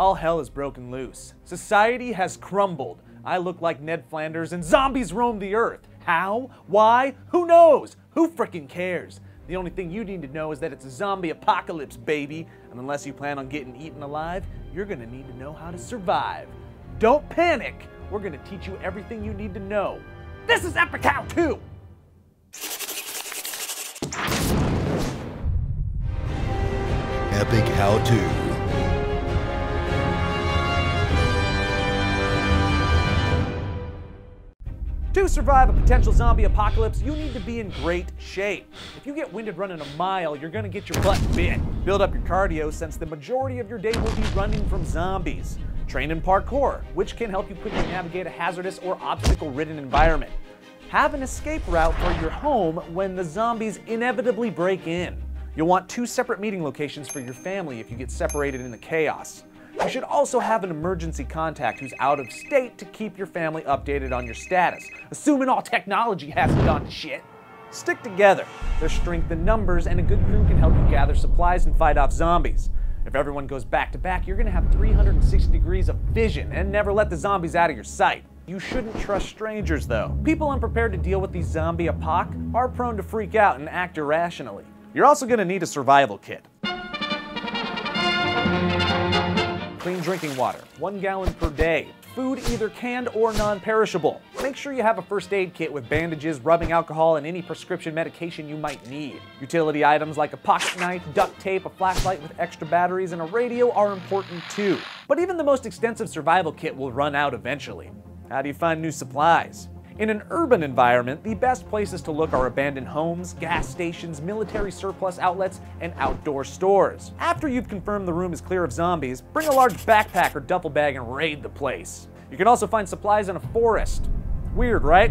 All hell is broken loose. Society has crumbled. I look like Ned Flanders and zombies roam the earth. How? Why? Who knows? Who frickin' cares? The only thing you need to know is that it's a zombie apocalypse, baby. And unless you plan on getting eaten alive, you're gonna need to know how to survive. Don't panic. We're gonna teach you everything you need to know. This is Epic How To! Epic How To. To survive a potential zombie apocalypse, you need to be in great shape. If you get winded running a mile, you're gonna get your butt bit. Build up your cardio since the majority of your day will be running from zombies. Train in parkour, which can help you quickly navigate a hazardous or obstacle-ridden environment. Have an escape route for your home when the zombies inevitably break in. You'll want 2 separate meeting locations for your family if you get separated in the chaos. You should also have an emergency contact who's out of state to keep your family updated on your status, assuming all technology hasn't gone to shit. Stick together. There's strength in numbers, and a good crew can help you gather supplies and fight off zombies. If everyone goes back to back, you're gonna have 360 degrees of vision and never let the zombies out of your sight. You shouldn't trust strangers though. People unprepared to deal with the zombie apoc are prone to freak out and act irrationally. You're also gonna need a survival kit. Clean drinking water, 1 gallon per day. Food either canned or non-perishable. Make sure you have a first aid kit with bandages, rubbing alcohol, and any prescription medication you might need. Utility items like a pocket knife, duct tape, a flashlight with extra batteries, and a radio are important too. But even the most extensive survival kit will run out eventually. How do you find new supplies? In an urban environment, the best places to look are abandoned homes, gas stations, military surplus outlets, and outdoor stores. After you've confirmed the room is clear of zombies, bring a large backpack or duffel bag and raid the place. You can also find supplies in a forest. Weird, right?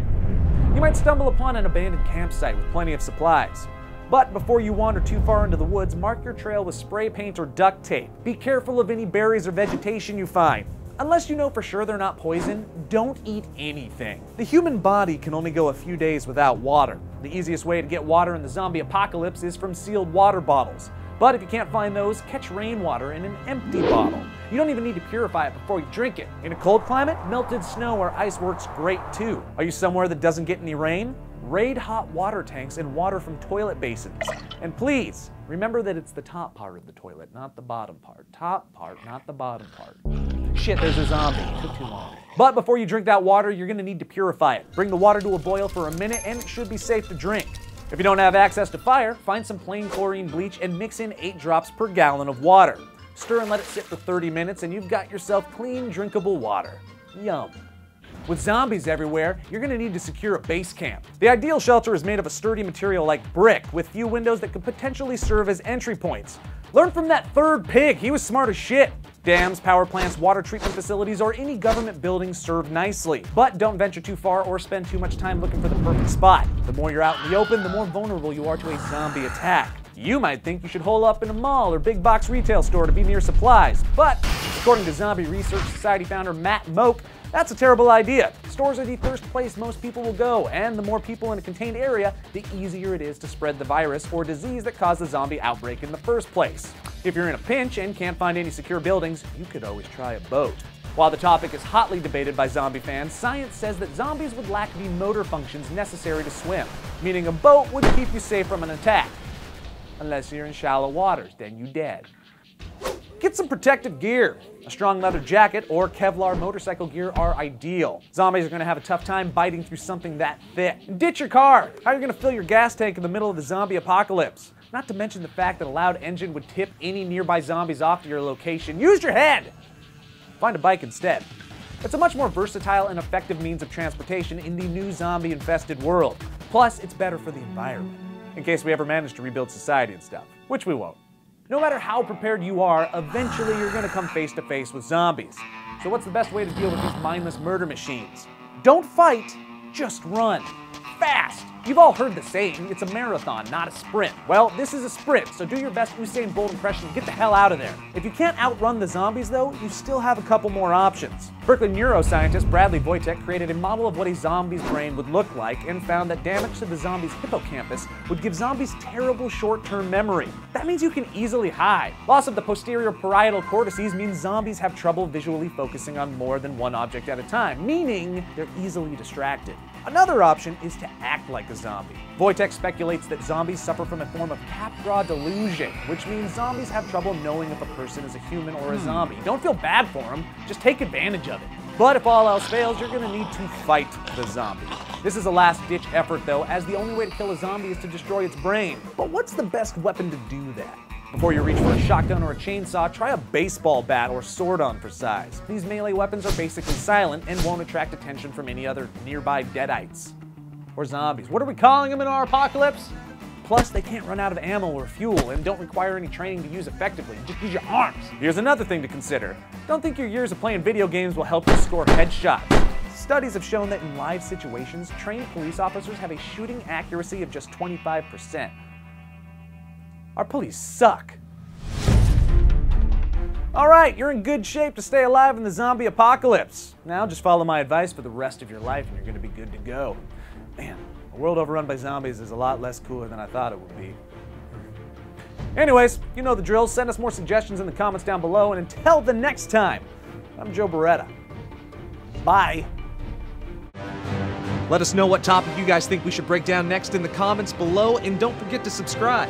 You might stumble upon an abandoned campsite with plenty of supplies. But before you wander too far into the woods, mark your trail with spray paint or duct tape. Be careful of any berries or vegetation you find. Unless you know for sure they're not poison, don't eat anything. The human body can only go a few days without water. The easiest way to get water in the zombie apocalypse is from sealed water bottles. But if you can't find those, catch rainwater in an empty bottle. You don't even need to purify it before you drink it. In a cold climate, melted snow or ice works great too. Are you somewhere that doesn't get any rain? Raid hot water tanks and water from toilet basins. And please, remember that it's the top part of the toilet, not the bottom part. Top part, not the bottom part. Shit, there's a zombie. It took too long. But before you drink that water, you're gonna need to purify it. Bring the water to a boil for a minute and it should be safe to drink. If you don't have access to fire, find some plain chlorine bleach and mix in 8 drops per gallon of water. Stir and let it sit for 30 minutes and you've got yourself clean, drinkable water. Yum. With zombies everywhere, you're gonna need to secure a base camp. The ideal shelter is made of a sturdy material like brick, with few windows that could potentially serve as entry points. Learn from that third pig, he was smart as shit. Dams, power plants, water treatment facilities, or any government buildings serve nicely. But don't venture too far or spend too much time looking for the perfect spot. The more you're out in the open, the more vulnerable you are to a zombie attack. You might think you should hole up in a mall or big box retail store to be near supplies, but according to Zombie Research Society founder Matt Moak, that's a terrible idea. Stores are the first place most people will go, and the more people in a contained area, the easier it is to spread the virus or disease that caused the zombie outbreak in the first place. If you're in a pinch and can't find any secure buildings, you could always try a boat. While the topic is hotly debated by zombie fans, science says that zombies would lack the motor functions necessary to swim, meaning a boat would keep you safe from an attack. Unless you're in shallow waters, then you're dead. Get some protective gear. A strong leather jacket or Kevlar motorcycle gear are ideal. Zombies are gonna have a tough time biting through something that thick. And ditch your car. How are you gonna fill your gas tank in the middle of the zombie apocalypse? Not to mention the fact that a loud engine would tip any nearby zombies off to your location. Use your head! Find a bike instead. It's a much more versatile and effective means of transportation in the new zombie-infested world. Plus, it's better for the environment, in case we ever manage to rebuild society and stuff, which we won't. No matter how prepared you are, eventually you're gonna come face to face with zombies. So what's the best way to deal with these mindless murder machines? Don't fight, just run. fast. You've all heard the saying, it's a marathon, not a sprint. Well, this is a sprint, so do your best Usain Bolt impression and get the hell out of there. If you can't outrun the zombies though, you still have a couple more options. Berkeley neuroscientist Bradley Wojtek created a model of what a zombie's brain would look like and found that damage to the zombie's hippocampus would give zombies terrible short-term memory. That means you can easily hide. Loss of the posterior parietal cortices means zombies have trouble visually focusing on more than one object at a time, meaning they're easily distracted. Another option is to act like a zombie. Wojtek speculates that zombies suffer from a form of cap-draw delusion, which means zombies have trouble knowing if a person is a human or a zombie. Don't feel bad for them, just take advantage of it. But if all else fails, you're gonna need to fight the zombie. This is a last-ditch effort though, as the only way to kill a zombie is to destroy its brain. But what's the best weapon to do that? Before you reach for a shotgun or a chainsaw, try a baseball bat or sword on for size. These melee weapons are basically silent and won't attract attention from any other nearby deadites. Or zombies. What are we calling them in our apocalypse? Plus, they can't run out of ammo or fuel and don't require any training to use effectively. Just use your arms. Here's another thing to consider. Don't think your years of playing video games will help you score headshots. Studies have shown that in live situations, trained police officers have a shooting accuracy of just 25%. Our police suck. Alright, you're in good shape to stay alive in the zombie apocalypse. Now just follow my advice for the rest of your life and you're gonna be good to go. Man, a world overrun by zombies is a lot less cooler than I thought it would be. Anyways, you know the drill. Send us more suggestions in the comments down below, and until the next time, I'm Joe Bereta. Bye. Let us know what topic you guys think we should break down next in the comments below, and don't forget to subscribe.